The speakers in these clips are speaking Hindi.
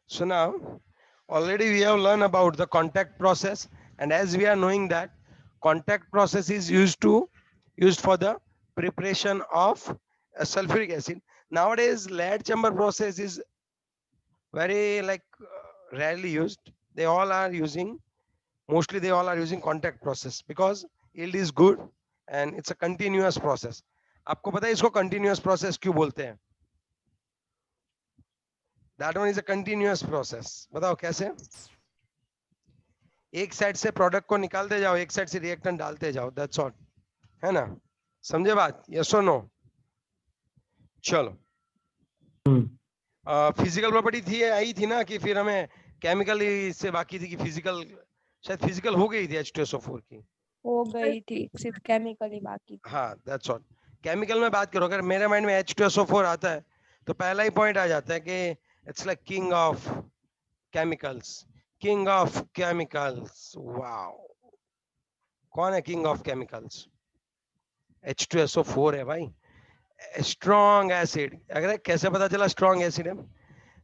So now already we have learned about the contact process, and as we are knowing that contact process is used for the preparation of sulfuric acid. Nowadays lead chamber process is very rarely used. They all are using, mostly they all are using contact process because yield is good and it's a continuous process. आपको पता है इसको continuous process क्यों बोलते हैं? That one is a continuous process. बताओ कैसे? एक साइड से प्रोडक्ट को निकालते जाओ, एक साइड से रिएक्टेंट डालते जाओ, दैट्स ऑल, है ना? समझे बात? यस और नो? चलो, फिजिकल प्रॉपर्टी थी, आई थी ना कि फिर हमें केमिकल से बाकी थी कि फिजिकल, शायद फिजिकल हो गई थी H2SO4 की, हो गई थी, सिर्फ केमिकल ही बाकी थी। हाँ दैट्स ऑल। केमिकल में बात करो, अगर मेरे माइंड में H2SO4 आता है तो पहला ही पॉइंट आ जाता है कि it's like king of chemicals, king of chemicals. Wow, कौन है किंग ऑफ केमिकल्स? H2SO4 है भाई, स्ट्रॉन्ग एसिड। अगर कैसे पता चला स्ट्रॉन्ग एसिड है?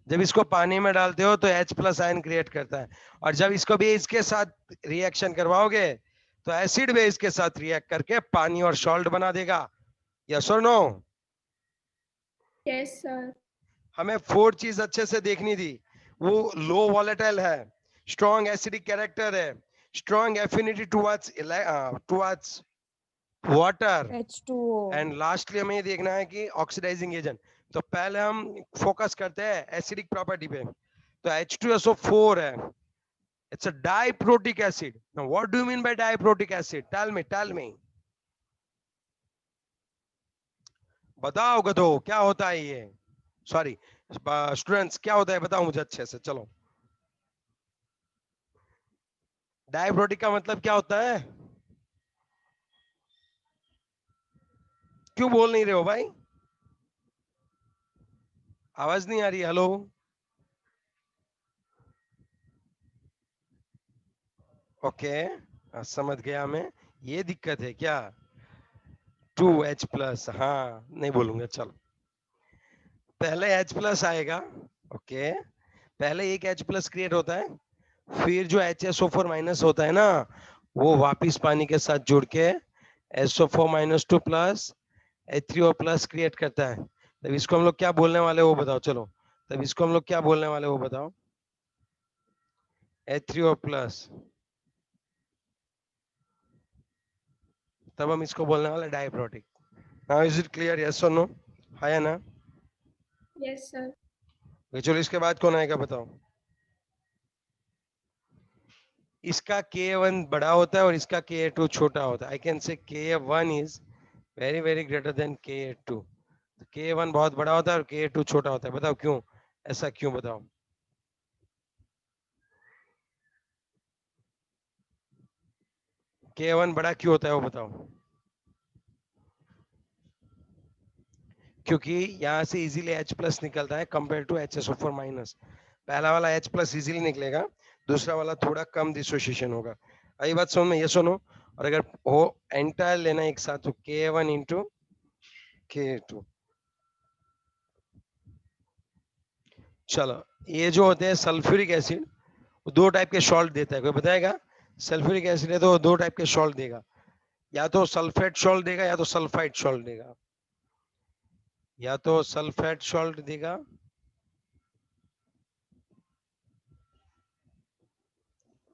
जब इसको पानी में डालते हो तो H प्लस आयन क्रिएट करता है, और जब इसको भी इसके साथ रिएक्शन करवाओगे तो एसिड बेस के साथ रिएक्ट करके पानी और सॉल्ट बना देगा। यस और नो? Yes sir. हमें 4 चीज अच्छे से देखनी थी। वो लो वॉलेटाइल है, स्ट्रॉन्ग एसिडिक कैरेक्टर है, strong affinity towards water, H2O। And lastly हमें ये देखना है कि ऑक्सीडाइजिंग एजेंट। तो पहले हम फोकस करते हैं एसिडिक प्रॉपर्टी पे। तो H2SO4 है, it's a diprotic acid. Now what do you mean by diprotic acid? Tell me, बताओ गधो, क्या होता है ये? सॉरी स्टूडेंट्स, क्या होता है बताओ मुझे अच्छे से। चलो, डाइप्रोटिक का मतलब क्या होता है? क्यों बोल नहीं रहे हो भाई? आवाज नहीं आ रही? हेलो, ओके, समझ गया मैं। ये दिक्कत है क्या? 2H प्लस, हाँ नहीं बोलूंगा। चलो, पहले H प्लस आएगा, ओके, पहले एक H प्लस क्रिएट होता है, फिर जो HSO4 माइनस होता है ना, वो वापिस पानी के साथ जुड़ के SO4 - 2 plus H3O plus create करता है। तब इसको हम लोग क्या बोलने वाले वो बताओ। चलो, तब इसको हम लोग क्या बोलने वाले वो बताओ। H3O प्लस, तब हम इसको बोलने वाले diprotic. Now is it clear? Yes और नो? है ना? Yes sir. चलो, इसके बाद कौन आएगा बताओ? इसका Ka1 बड़ा होता है और इसका Ka2 छोटा होता है। I can say Ka1 is very very greater than Ka2। Ka1 बहुत बड़ा होता है और Ka2 छोटा होता है। बताओ क्यों? ऐसा क्यों बताओ? Ka1 बड़ा क्यों होता है वो बताओ? क्योंकि यहाँ से इजीली H प्लस निकलता है कंपेयर टू HSO4 माइनस। पहला वाला H प्लस इजीली निकलेगा, दूसरा वाला थोड़ा कम डिसोसिएशन होगा। आई बात समझ में? ये सुनो, और अगर वो एंटायर लेना एक साथ तो Ka1 इंटू Ka2। चलो, ये जो होते हैं सल्फ्यूरिक एसिड, दो टाइप के सॉल्ट देता है। कोई बताएगा? सल्फ्यूरिक एसिड है तो दो टाइप के सॉल्ट देगा, या तो सल्फेट सॉल्ट देगा या तो सल्फाइड सॉल्ट देगा, या तो सल्फेट सॉल्ट देगा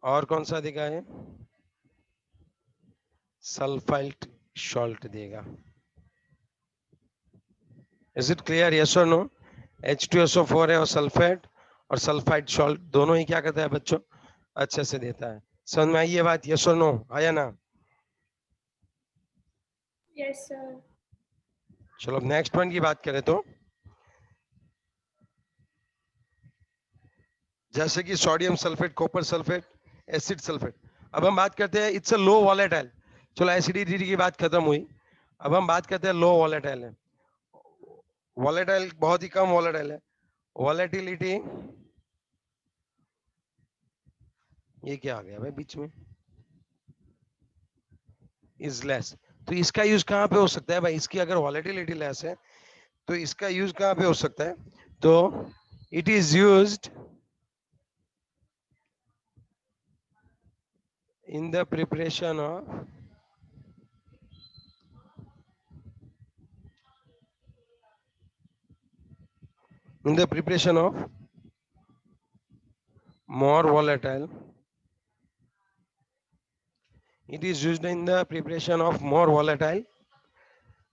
और कौन सा देगा? है सल्फाइड सॉल्ट देगा। Is it clear? यस और नो? H2SO4 है और सल्फेट और सल्फाइड सॉल्ट दोनों ही क्या करता है बच्चों? अच्छे से देता है। समझ में आई ये बात? यस और नो? आया ना? Yes sir. चलो, अब नेक्स्ट वन की बात करें तो जैसे कि sodium sulphate, copper sulphate, acid sulphate. अब हम बात करते हैं इट्स अ लो वॉलेटाइल। चलो, एसिडिटी की बात खत्म हुई, अब हम बात करते हैं लो वॉलेटाइल है। वॉलेटाइल बहुत ही कम वॉलेटाइल है। वॉलेटिलिटी, ये क्या आ गया भाई बीच में? Is less. तो इसका यूज कहाँ पे हो सकता है भाई? इसकी अगर वॉलेटिलिटी लेस है तो इसका यूज कहाँ पे हो सकता है? तो it is used in the preparation of more volatile, it is used in the preparation of more volatile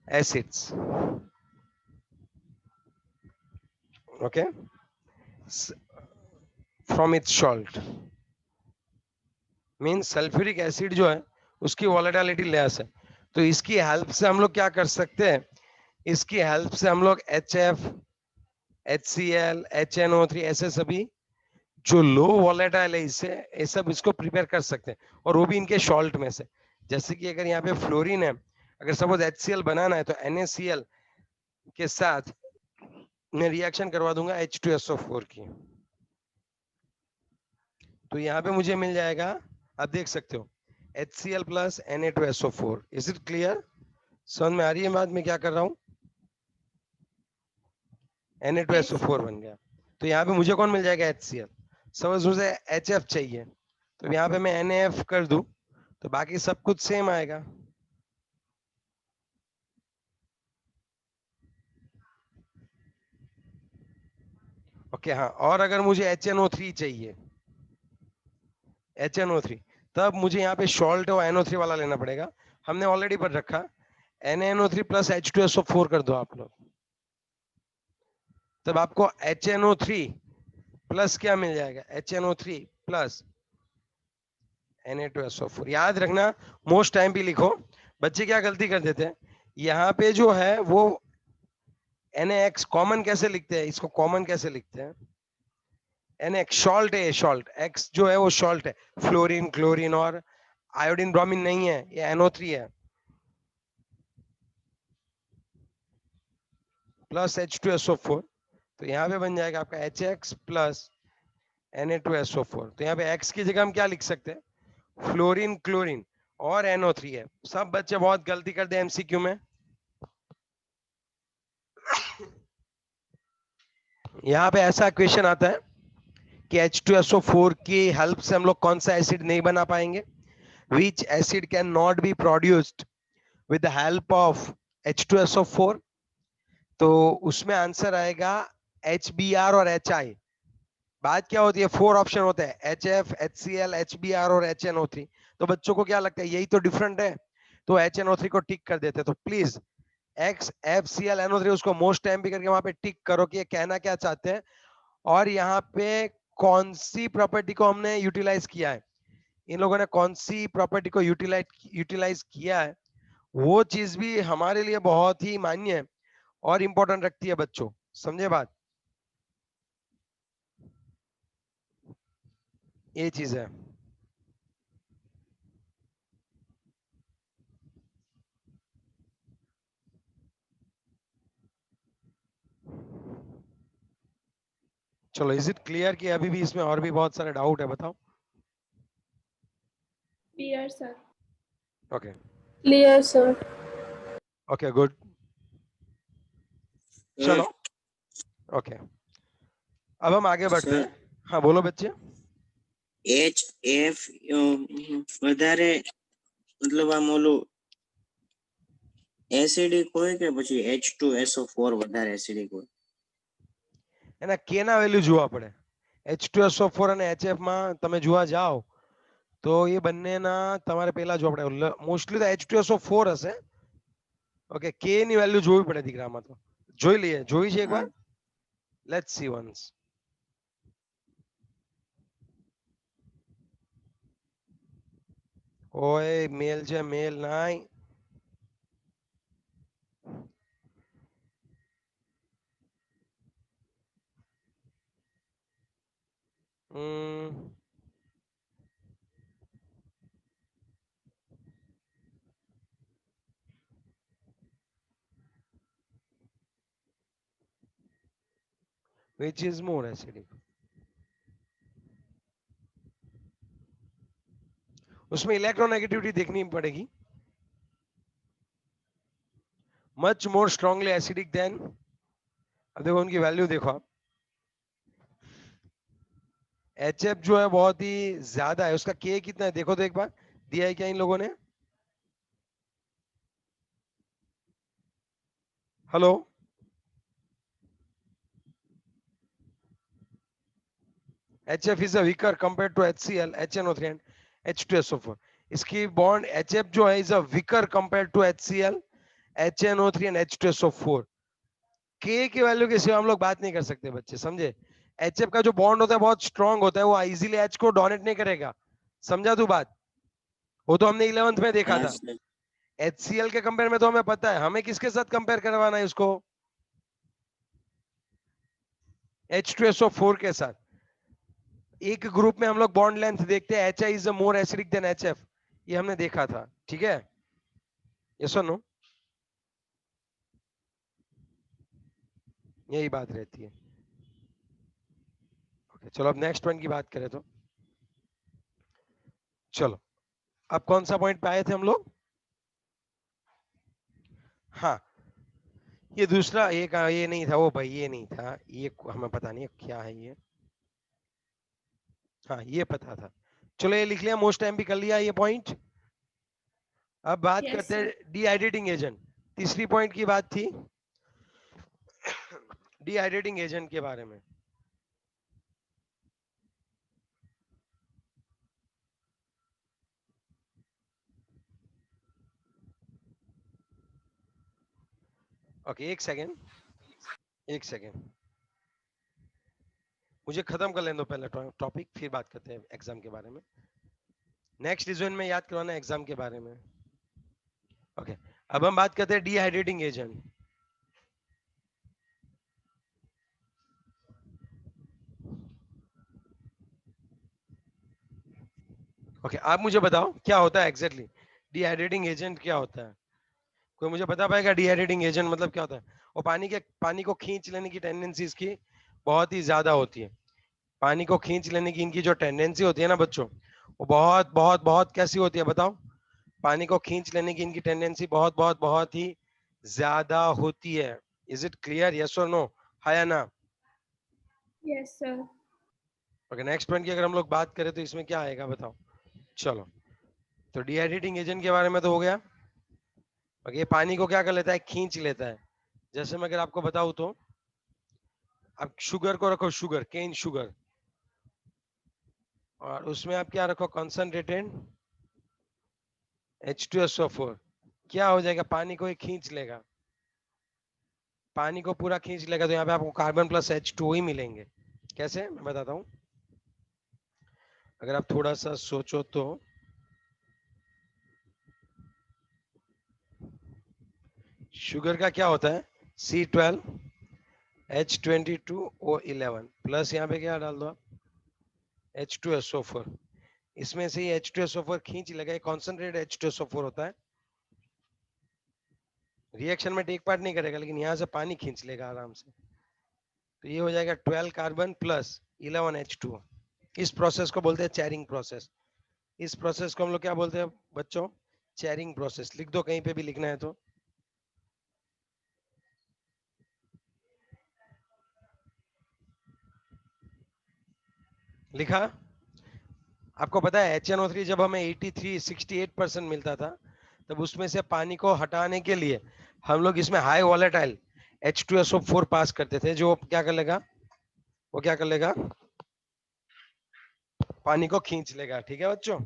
acids. Okay, from its salt means sulphuric acid जो है उसकी वॉलेटिलिटी लेस है, तो इसकी हेल्प से हम लोग क्या कर सकते हैं, इसकी हेल्प से हम लोग HF, HCl, HNO3 ऐसे सभी जो लो वॉलेटाइल है इससे ये सब इसको प्रिपेयर कर सकते हैं, और वो भी इनके सॉल्ट में से। जैसे कि अगर यहाँ पे फ्लोरीन है, अगर सपोज HCl बनाना है तो NaCl के साथ मैं रिएक्शन करवा दूंगा H2SO4 की, तो यहाँ पे मुझे मिल जाएगा, आप देख सकते हो HCl plus Na2SO4। Is it clear? समझ में आ रही है बात मैं क्या कर रहा हूँ? Na2SO4 बन गया, तो यहाँ पे मुझे कौन मिल जाएगा? HCl। सपोज मुझे HF चाहिए, तो यहाँ पे मैं NaF कर दूं तो बाकी सब कुछ सेम आएगा। ओके हाँ, और अगर मुझे HNO3 चाहिए, HNO3, तब मुझे यहाँ पे सॉल्ट और NO3 वाला लेना पड़ेगा। हमने ऑलरेडी पढ़ रखा, NaNO3 प्लस H2SO4 कर दो आप लोग, तब आपको HNO3 प्लस क्या मिल जाएगा? HNO3 plus Na2SO4। याद रखना, मोस्ट टाइम भी लिखो। बच्चे क्या गलती कर देते हैं, यहाँ पे जो है वो NaX कॉमन कैसे लिखते हैं, इसको कॉमन कैसे लिखते हैं? NaX सॉल्ट है, सॉल्ट X जो है वो सॉल्ट है, फ्लोरीन, क्लोरीन और आयोडीन, ब्रोमीन नहीं है, ये NO3 है, प्लस H2SO4, तो यहाँ पे बन जाएगा आपका HX प्लस Na2SO4। तो यहाँ पे X की जगह हम क्या लिख सकते हैं? फ्लोरीन, क्लोरीन और NO3 है। सब बच्चे बहुत गलती करते हैं MCQ में। यहाँ पे ऐसा क्वेश्चन आता है कि H2SO4 की हेल्प से हम लोग कौन सा एसिड नहीं बना पाएंगे? Which acid can not be produced with the help of H2SO4? तो उसमें आंसर आएगा HBr और HI। बात क्या होती है, 4 ऑप्शन होते हैं, HF, HCl, HBr और HNO3। तो बच्चों को क्या लगता है यही तो डिफरेंट है, तो HNO3 को टिक कर देते हैं। तो प्लीज X, FCl, NO3 उसको मोस्ट टाइम भी करके वहां पे टिक करो कि ये कहना क्या चाहते हैं, और यहाँ पे कौन सी प्रॉपर्टी को हमने यूटिलाइज किया है, इन लोगों ने कौन सी प्रॉपर्टी को यूटिलाइज किया है, वो चीज भी हमारे लिए बहुत ही मान्य है और इंपॉर्टेंट रखती है बच्चों। समझे बात? ये चीज है। चलो, इज इट क्लियर कि अभी भी इसमें और भी बहुत सारे डाउट है? बताओ। Clear, sir. Okay Clear, sir. Okay good, चलो ओके, अब हम आगे बढ़ते हैं। हाँ बोलो बच्चे। HF વધારે મતલબ આમ ઓલું એસિડિક હોય કે પછી H2SO4 વધારે એસિડિક હોય? એના કે ના વેલ્યુ જોવા પડે। H2SO4 અને HF માં તમે જોવા જાઓ તો એ બંનેના તમારે પહેલા જોવા પડે, મોસ્ટલી તો H2SO4 હશે। ઓકે, કે ની વેલ્યુ જોવી પડે દીકરામાં, તો જોઈ લઈએ, જોઈ છે એકવાર? Let's see once. ઓય મેલ છે, મેલ નાઈ। which is more acidic? उसमें इलेक्ट्रोनेगेटिविटी देखनी पड़ेगी। Much more strongly acidic then, अब देखो उनकी वैल्यू देखो आप, HF जो है बहुत ही ज्यादा है, उसका K कितना है देखो तो एक बार, दिया है क्या इन लोगों ने? Hello, HF is a weaker compared to HCl, HNO3 and H2SO4. इसकी बॉन्ड HF जो है is a weaker compared to HCl, HNO3 and H2SO4. K की वैल्यू के सिवा हम लोग बात नहीं कर सकते बच्चे, समझे? HF का जो बॉन्ड होता है बहुत स्ट्रांग होता है, वो इजीली H को डोनेट नहीं करेगा, समझा तू बात? वो तो हमने 11th में देखा था। Yes, sir. HCl के कंपेयर में तो हमें पता है, हमें किसके साथ कंपेयर करवाना है उसको? H2SO4 के साथ। एक ग्रुप में हम लोग बॉन्ड लेंथ देखते हैं, HI is more acidic then HF, ये हमने देखा था, ठीक है? यस और नो? यही बात रहती है। ओके, चलो अब नेक्स्ट वन की बात करें तो चलो, अब कौन सा पॉइंट पे आए थे हम लोग? हाँ, ये दूसरा, ये नहीं था वो भाई, ये नहीं था, ये हमें पता नहीं क्या है ये। हाँ, ये पता था, चलो ये लिख लिया, मोस्ट टाइम भी कर लिया ये पॉइंट। अब बात Yes, करते sir. हैं डिहाइड्रेटिंग एजेंट। तीसरी पॉइंट की बात थी डिहाइड्रेटिंग एजेंट के बारे में। ओके, एक सेकेंड, एक सेकेंड, मुझे खत्म कर लेने दो पहले टॉपिक, फिर बात करते हैं एग्जाम के बारे में। नेक्स्ट रिविजन में याद करवाना एग्जाम के बारे में। ओके, अब हम बात करते हैं डिहाइड्रेटिंग एजेंट। ओके, आप मुझे बताओ क्या होता है एग्जैक्टली डिहाइड्रेटिंग एजेंट, क्या होता है? कोई मुझे बता पाएगा डिहाइड्रेटिंग एजेंट मतलब क्या होता है? वो पानी को खींच लेने की टेंडेंसी इसकी बहुत ही ज्यादा होती है। पानी को खींच लेने की इनकी जो टेंडेंसी होती है ना बच्चों, वो बहुत बहुत बहुत कैसी होती है बताओ? पानी को खींच लेने की इनकी टेंडेंसी बहुत बहुत बहुत ही ज्यादा होती है। Is it clear? यस और नो? हाँ या ना? Yes, sir. Okay, next point की अगर हम लोग बात करें तो इसमें क्या आएगा बताओ? चलो, तो डिहाइड्रेटिंग एजेंट के बारे में तो हो गया। ओके, ये पानी को क्या कर लेता है? खींच लेता है। जैसे मैं अगर आपको बताऊं तो, आप शुगर को रखो, शुगर, केन शुगर, और उसमें आप क्या रखो? कंसंट्रेटेड H2SO4, क्या हो जाएगा? पानी को ये खींच लेगा, पानी को पूरा खींच लेगा, तो यहाँ पे आपको कार्बन प्लस H2 ही मिलेंगे। कैसे, मैं बताता हूँ, अगर आप थोड़ा सा सोचो तो, शुगर का क्या होता है? C12 H22O11 प्लस यहाँ पे क्या डाल दो आप? H2SO4। इसमें से ही H2SO4 खींच लेगा, कॉन्सेंट्रेट H2SO4 होता है, रिएक्शन में टेक पार्ट नहीं करेगा, लेकिन यहाँ से पानी खींच लेगा आराम से। तो ये हो जाएगा 12 कार्बन प्लस 11 H2। इस प्रोसेस को बोलते हैं चैरिंग प्रोसेस। इस प्रोसेस को हम लोग क्या बोलते हैं बच्चों? चैरिंग प्रोसेस। लिख दो, कहीं पे भी लिखना है तो। लिखा? आपको पता है HNO3 जब हमें 68% मिलता था, तब उसमें से पानी को हटाने के लिए हम लोग इसमें हाई वॉलेटाइल H2SO4 पास करते थे, जो क्या कर लेगा? वो क्या कर लेगा? पानी को खींच लेगा। ठीक है बच्चों?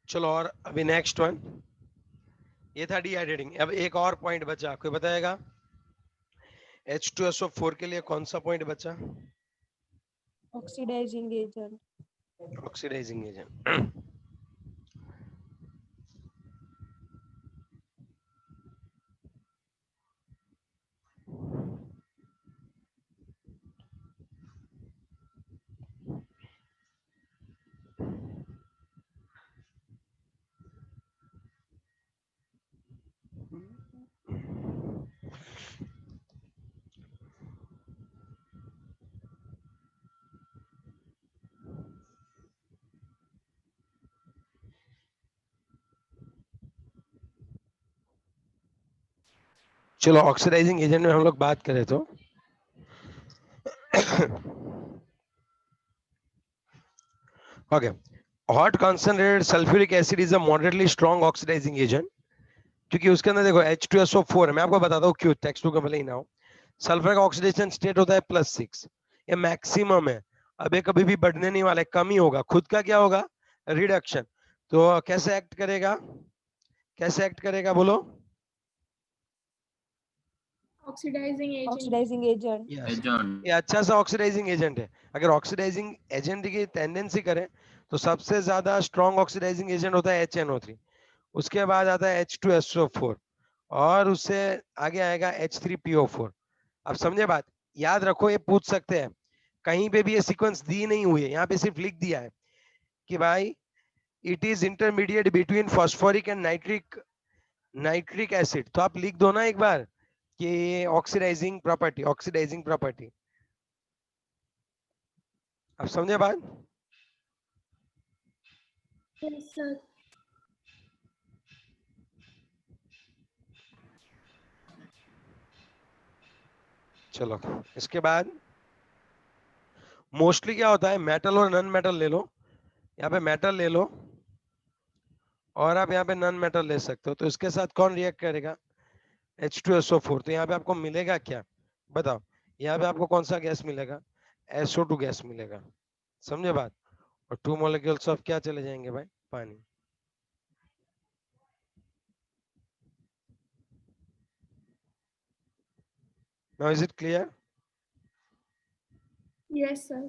चलो, और अभी नेक्स्ट वन, ये था डिहाइड्रेटिंग। अब एक और पॉइंट बचा, कोई बताएगा H2SO4 के लिए कौन सा पॉइंट बचा? Oxidizing agent. Oxidizing agent. चलो ऑक्सीडाइजिंग एजेंट में हम लोग बात करें तो okay, hot concentrated sulphuric acid is a moderately strong oxidizing agent, क्योंकि उसके अंदर देखो H2SO4 है। मैं आपको बताता हूँ क्यों, टेक्स्ट बुक में भले ही ना हो। सल्फर का ऑक्सीडेशन स्टेट होता है +6, ये मैक्सिमम है। अब ये कभी भी बढ़ने नहीं वाला है, कम ही होगा। खुद का क्या होगा, रिडक्शन। तो कैसे एक्ट करेगा, कैसे एक्ट करेगा बोलो? Oxidizing agent. Oxidizing agent. Yes. Agent. ये अच्छा सा ऑक्सीडाइजिंग एजेंट है। अगर ऑक्सीडाइजिंग एजेंट की टेंडेंसी करें तो सबसे ज्यादा स्ट्रॉन्ग ऑक्सीडाइजिंग एजेंट होता है HNO3, उसके बाद आता है H2SO4 और उससे आगे आएगा H3PO4। अब समझे बात, याद रखो, ये पूछ सकते हैं कहीं पे भी, ये सीक्वेंस दी नहीं हुई है, यहाँ पे सिर्फ लिख दिया है कि भाई it is intermediate between phosphoric and nitric acid. तो आप लिख दो ना एक बार कि ऑक्सीडाइजिंग प्रॉपर्टी, ऑक्सीडाइजिंग प्रॉपर्टी। आप समझे बात? Yes, sir. चलो इसके बाद मोस्टली क्या होता है, मेटल और नॉन मेटल ले लो। यहाँ पे मेटल ले लो और आप यहाँ पे नॉन मेटल ले सकते हो। तो इसके साथ कौन रिएक्ट करेगा, H2SO4। तो यहाँ पे आपको मिलेगा क्या, बताओ? यहाँ पे आपको कौन सा गैस मिलेगा, SO2 गैस मिलेगा। समझे बात? और 2 मॉलिक्यूल्स ऑफ क्या चले जाएंगे भाई, पानी। Now is it clear? Yes, sir.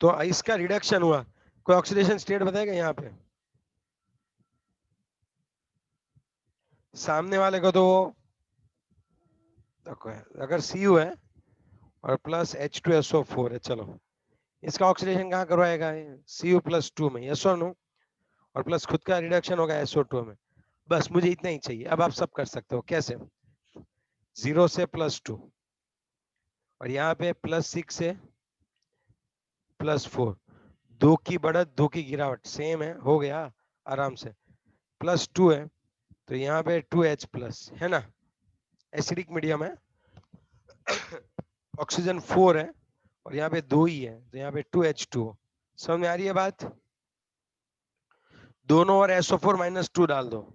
तो इसका रिडक्शन हुआ, कोई ऑक्सीडेशन स्टेट बताएगा यहाँ पे? सामने वाले को तो देखो, अगर Cu है और प्लस H2SO4 है, चलो इसका ऑक्सीडेशन कहाँ करवाएगा, Cu+2 में, यस और नो? और प्लस खुद का रिडक्शन होगा SO2 में। बस मुझे इतना ही चाहिए। अब आप सब कर सकते हो। कैसे? 0 से +2 और यहाँ पे +6 से +4, 2 की बढ़त 2 की गिरावट सेम है, हो गया आराम से। +2 है तो यहाँ पे 2H+ है ना, एसिडिक मीडियम है। ऑक्सीजन 4 है और यहाँ पे 2 ही है तो यहाँ पे 2H2O। समझ में आ रही है बात? दोनों और SO4 - 2 डाल दो,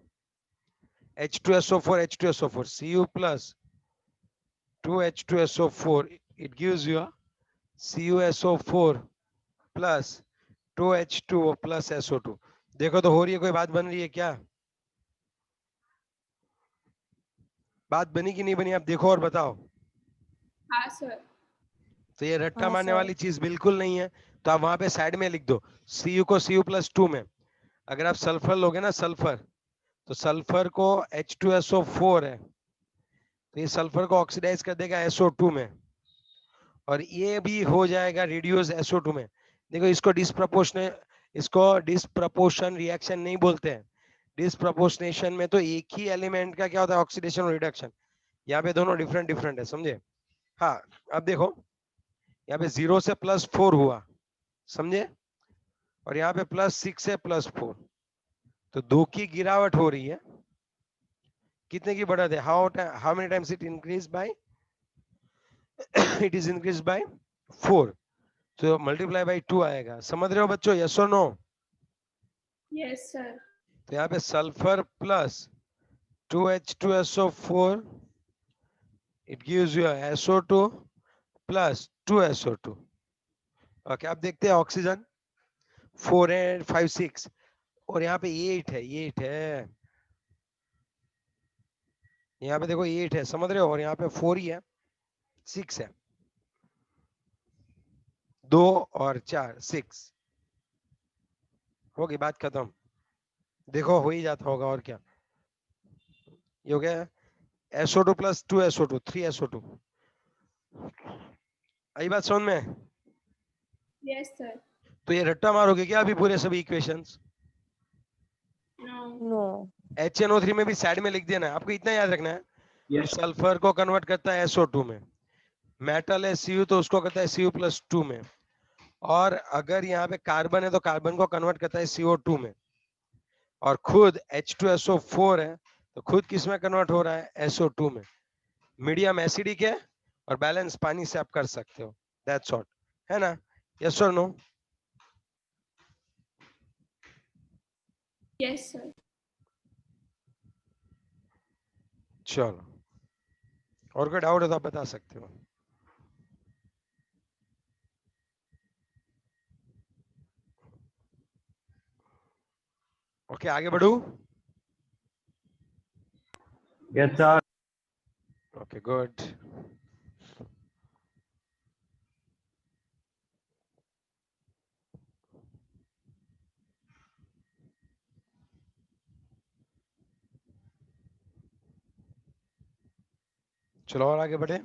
H2SO4 H2SO4 Cu plus 2H2SO4, it gives you a CuSO4 plus 2H2O plus SO2। देखो तो हो रही है, कोई बात बन रही है क्या? बात बनी कि नहीं बनी, आप देखो और बताओ। हाँ, sir. तो ये रट्टा हाँ, मारने सर। वाली चीज बिल्कुल नहीं है। तो आप वहां पे साइड में लिख दो Cu को Cu+2 में। अगर आप सल्फर लोगे ना, सल्फर, तो सल्फर को H2SO4 है तो ये सल्फर को ऑक्सीडाइज कर देगा SO2 में और ये भी हो जाएगा रिड्यूस SO2 में। देखो इसको डिस्प्रपोर्शन रिएक्शन नहीं बोलते हैं। डिस्प्रपोर्शनेशन में तो एक ही एलिमेंट का क्या होता है, ऑक्सीडेशन और रिडक्शन। यहाँ पे दोनों डिफरेंट डिफरेंट है, समझे? हाँ, अब देखो यहाँ पे 0 से +4 हुआ, समझे? और यहाँ पे +6 से +4, तो 2 की गिरावट हो रही है। कितने की बढ़त है, how many times it increase by, it is increase by 4, तो मल्टीप्लाई बाय 2 आएगा। समझ रहे हो बच्चों, यस और नो? Yes, sir. तो यहाँ पे sulphur plus 2H2SO4, it gives you SO2 plus 2SO2। Okay, अब देखते हैं ऑक्सीजन 4 है, 5 6 और यहाँ पे 8 है, 8 है। यहाँ पे देखो 8 है, समझ रहे हो? और यहाँ पे 4 ही है, 6 है, 2 और 4 6। होगी बात खत्म। देखो हो ही जाता होगा, और क्या ये हो गया, SO2 प्लस 2SO2 3SO2। आई बात समझ में? Yes, sir. तो ये रट्टा मारोगे क्या अभी पूरे सभी इक्वेशंस? No. नो। HNO3 में भी साइड में लिख देना है, आपको इतना याद रखना है। Yes. सल्फर को कन्वर्ट करता है SO2 में, मेटल है Cu तो उसको करता है Cu+2 में, और अगर यहाँ पे कार्बन है तो कार्बन को कन्वर्ट करता है CO2 में। और खुद H2SO4 है, तो खुद किस में कन्वर्ट हो रहा है? SO2 में। मीडियम एसिडिक है और बैलेंस पानी से आप कर सकते हो, दैट्स ऑल, है ना? यस और नो? Yes, sir. चलो, और कोई डाउट है तो आप बता सकते हो। ओके, आगे बढ़ू? Yes, sir. Okay, good. चलो और आगे बढ़े।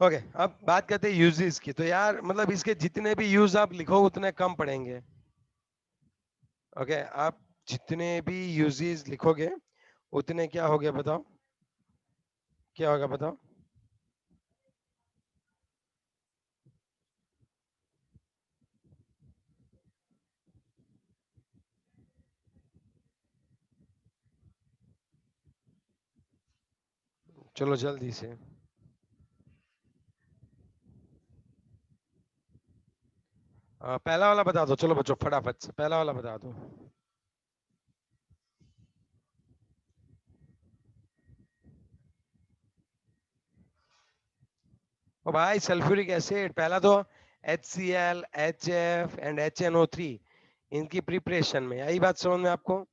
ओके, अब बात करते हैं यूजेस की। तो यार मतलब इसके जितने भी यूज आप लिखो उतने कम पड़ेंगे। ओके, आप जितने भी यूजेस लिखोगे उतने क्या हो गया बताओ, क्या होगा बताओ? चलो जल्दी से। पहला वाला बता दो, चलो बच्चों फटाफट से पहला वाला बता दो। ओ भाई, सल्फ्यूरिक एसिड पहला तो HCl, HF एंड HNO3, इनकी प्रिपरेशन में, यही बात समझ में आपको?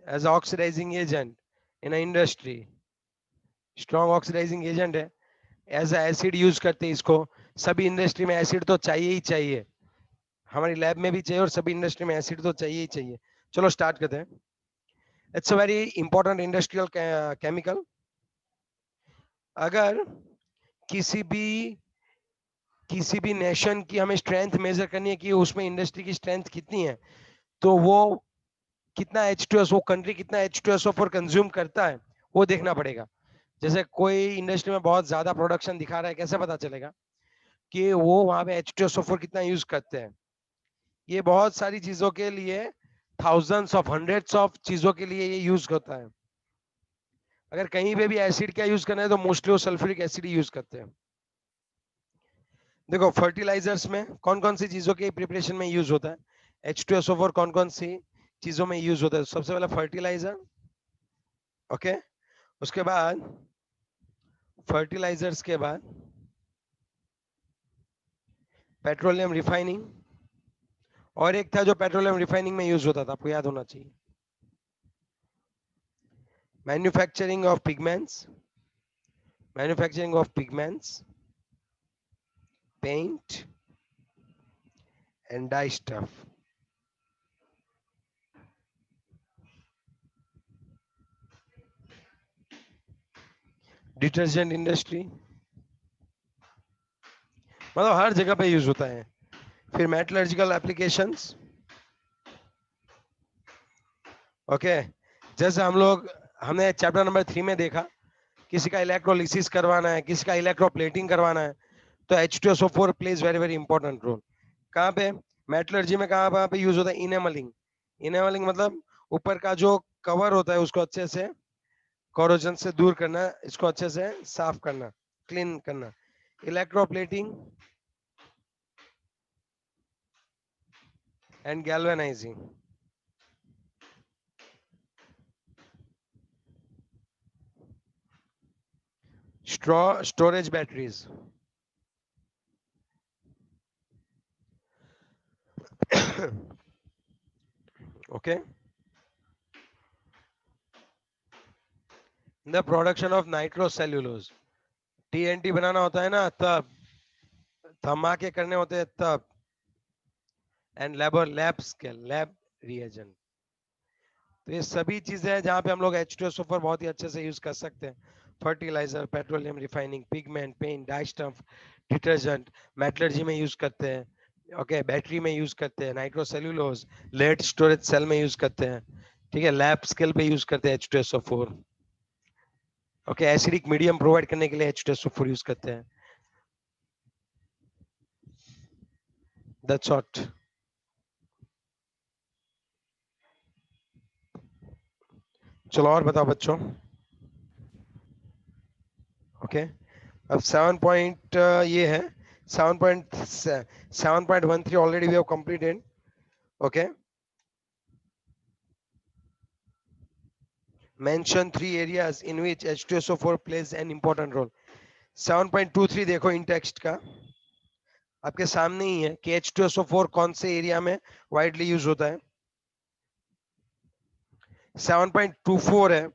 As oxidizing agent in industry, strong oxidizing agent है, एज एसिड यूज करते हैं इसको। सभी इंडस्ट्री में एसिड तो चाहिए ही चाहिए, हमारी लैब में भी चाहिए और सभी इंडस्ट्री में एसिड तो चाहिए ही चाहिए। चलो स्टार्ट करते हैं। It's a very important industrial chemical. अगर किसी भी नेशन की हमें स्ट्रेंथ मेजर करनी है कि उसमें इंडस्ट्री की स्ट्रेंथ कितनी है, तो वो कितना H2SO, कंट्री कितना H2SO4 कंज्यूम करता है वो देखना पड़ेगा। जैसे कोई इंडस्ट्री में बहुत ज्यादा प्रोडक्शन दिखा रहा है, कैसे पता चलेगा कि वो वहां पे H2SO4 कितना यूज करते हैं? ये बहुत सारी चीजों के लिए, थाउजेंड्स ऑफ हंड्रेड्स ऑफ चीजों के लिए ये यूज होता है। अगर कहीं पे भी एसिड क्या यूज करना है तो मोस्टली वो सल्फ्यूरिक एसिड यूज करते हैं। देखो फर्टिलाइजर्स में कौन कौन सी चीजों के प्रिपरेशन में यूज होता है? H2SO4 कौन कौन सी चीजों में यूज होता है? सबसे पहले फर्टिलाइजर, ओके, उसके बाद फर्टिलाइजर्स के बाद पेट्रोलियम रिफाइनिंग, और एक था जो पेट्रोलियम रिफाइनिंग में यूज होता था, आपको याद होना चाहिए, manufacturing of pigments, manufacturing of pigments, paint and dye stuff. Detergent industry, मतलब हर जगह पे यूज होता है। फिर मेटलर्जिकल एप्लीकेशंस, ओके, जैसे हमने चैप्टर नंबर 3 में देखा, किसी का इलेक्ट्रोलिसिस करवाना है, किसी का इलेक्ट्रोप्लेटिंग करवाना है, तो H2SO4 plays very very important role. कहाँ पे? मेटलर्जी में कहाँ पे यूज होता है? इनेमलिंग। इनेमलिंग मतलब ऊपर का जो कवर होता है उसको अच्छे से कोरोजन से दूर करना, इसको अच्छे से साफ करना, क्लीन करना। Electroplating and galvanising. Storage batteries, okay, the production of nitrocellulose, TNT बनाना होता है ना तब, धमाके करने होते हैं तब, and lab scale, lab reagent. तो ये सभी चीजें हैं जहां पे हम लोग H2SO4 बहुत ही अच्छे से यूज कर सकते हैं। Fertilizer, petroleum refining, pigment, paint, dye stuff, detergent, metallurgy में यूज करते हैं, ओके, बैटरी में यूज करते हैं, नाइट्रोसेल्यूलोज, लेड स्टोरेज सेल में यूज करते हैं, ठीक है, लैब स्केल पे यूज करते हैं H2SO4, okay, acidic medium provide करने के लिए H2SO4 यूज करते हैं। That's what. चलो और बताओ बच्चों. ओके अब 7 पॉइंट ये है 7.13 already we have completed. Okay mention 3 areas in which H2SO4 plays an important role. 7.23 देखो इन टेक्स्ट का आपके सामने ही है कि H2SO4 कौन से एरिया में वाइडली यूज होता है. 7.24 है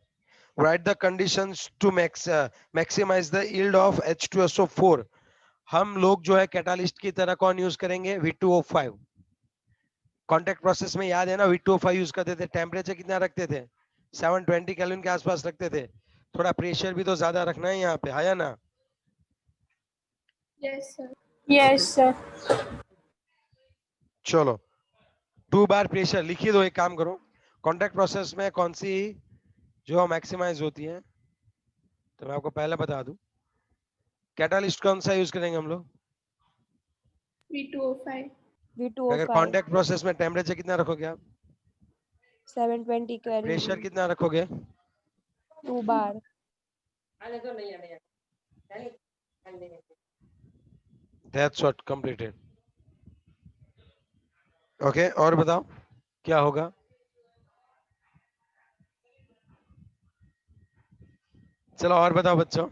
write the conditions to maximize the yield of H2SO4. हम लोग जो है कैटालिस्ट की तरह कौन यूज करेंगे V2O5. कॉन्टैक्ट प्रोसेस में याद है ना V2O5 यूज करते थे. टेम्परेचर कितना रखते थे 720 केल्विन के आसपास रखते थे. थोड़ा प्रेशर भी तो ज्यादा रखना है यहाँ पे है ना. Yes, sir. Yes, sir. चलो 2 बार प्रेशर लिखी दो. एक काम करो कॉन्टैक्ट प्रोसेस में कौन सी जो मैक्सिमाइज होती है तो मैं आपको पहले बता दूं. कैटालिस्ट कौन सा यूज करेंगे हम लोग V2O5. अगर V2O5. कॉन्टैक्ट प्रोसेस में टेम्परेचर कितना रखोगे आप 720 प्रेशर Kelvin. कितना रखोगे 2 bar. That's what completed. Okay और बताओ क्या होगा. चलो और बताओ बच्चों.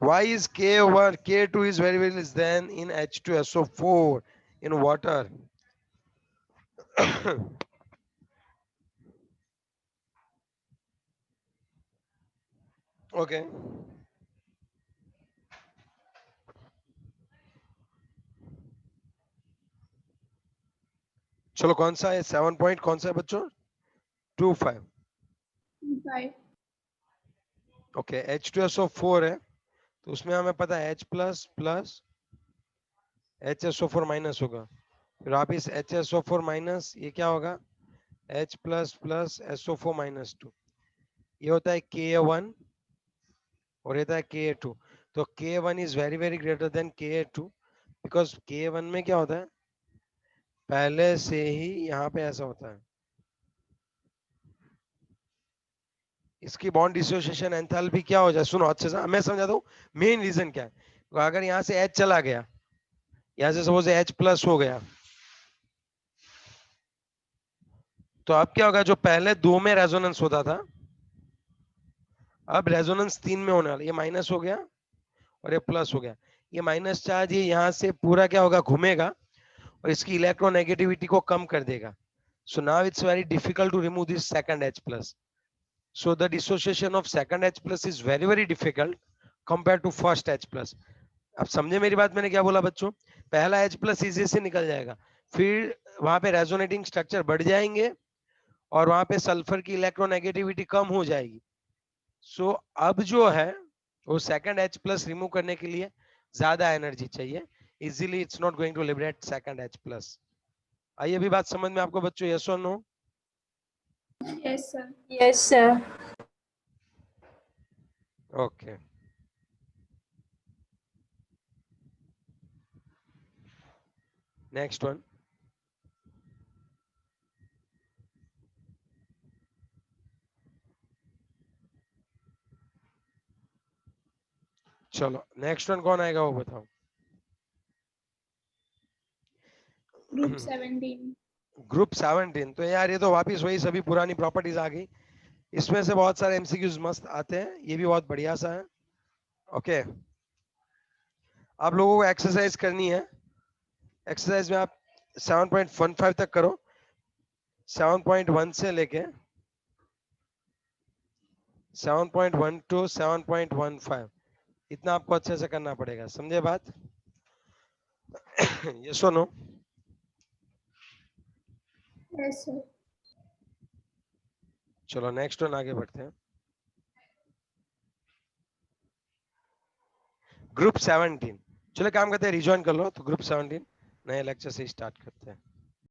Why is K over K2 is very less than in H2SO4 in water? Okay. चलो कौन सा है 7 पॉइंट कौन सा है बच्चों 25. 5. ओके H2SO4 है तो उसमें हमें पता है H plus plus HSO4 minus होगा. फिर आप इस HSO4 माइनस ये क्या होगा H plus plus SO4 minus 2. ये होता है Ka1 और ये होता है Ka2. तो K1 is very very greater than Ka2 because K1 में क्या होता है पहले से ही यहाँ पे ऐसा होता है. इसकी बॉन्ड डिसोसिएशन एंथैल्पी क्या हो जाए. सुनो अच्छे से मैं समझाता हूँ मेन रीजन क्या है. अगर यहाँ से H चला गया यहाँ से सपोज H प्लस हो गया तो अब क्या होगा जो पहले 2 में रेजोनेंस होता था अब रेजोनेंस 3 में होने वाला. ये माइनस हो गया और ये प्लस हो गया. ये माइनस चार्ज ये यहाँ से पूरा क्या होगा घूमेगा और इसकी इलेक्ट्रोनेगेटिविटी को कम कर देगा. So now it's very difficult to remove this second H plus. So the dissociation of second H plus is very difficult compared to first H plus. अब समझे मेरी बात. मैंने क्या बोला बच्चों पहला H plus इजी से निकल जाएगा फिर वहां पे रेजोनेटिंग स्ट्रक्चर बढ़ जाएंगे और वहां पे सल्फर की इलेक्ट्रोनेगेटिविटी कम हो जाएगी. सो अब जो है वो सेकंड H plus रिमूव करने के लिए ज्यादा एनर्जी चाहिए. Easily it's not going to liberate second H plus. आई अभी बात समझ में आपको बच्चों यस और no. Yes, sir. Yes, sir. Okay next one. चलो नेक्स्ट वन कौन आएगा वो बताओ. Group 17. ग्रुप 17. तो यार ये तो वापिस वही सभी पुरानी प्रॉपर्टीज आ गई. इसमें से बहुत सारे एमसीक्यूज मस्त आते हैं. ये भी बहुत बढ़िया सा है. ओके आप लोगों को एक्सरसाइज करनी है. एक्सरसाइज में आप 7.15 तक करो. 7.1 से लेके 7.1 to 7.15 इतना आपको अच्छे से करना पड़ेगा. समझे बात. ये सुनो. Yes, sir. चलो नेक्स्ट वन आगे बढ़ते हैं. ग्रुप 17. चलो काम करते हैं रिजॉइन कर लो. तो ग्रुप 17 नए लेक्चर से स्टार्ट करते हैं.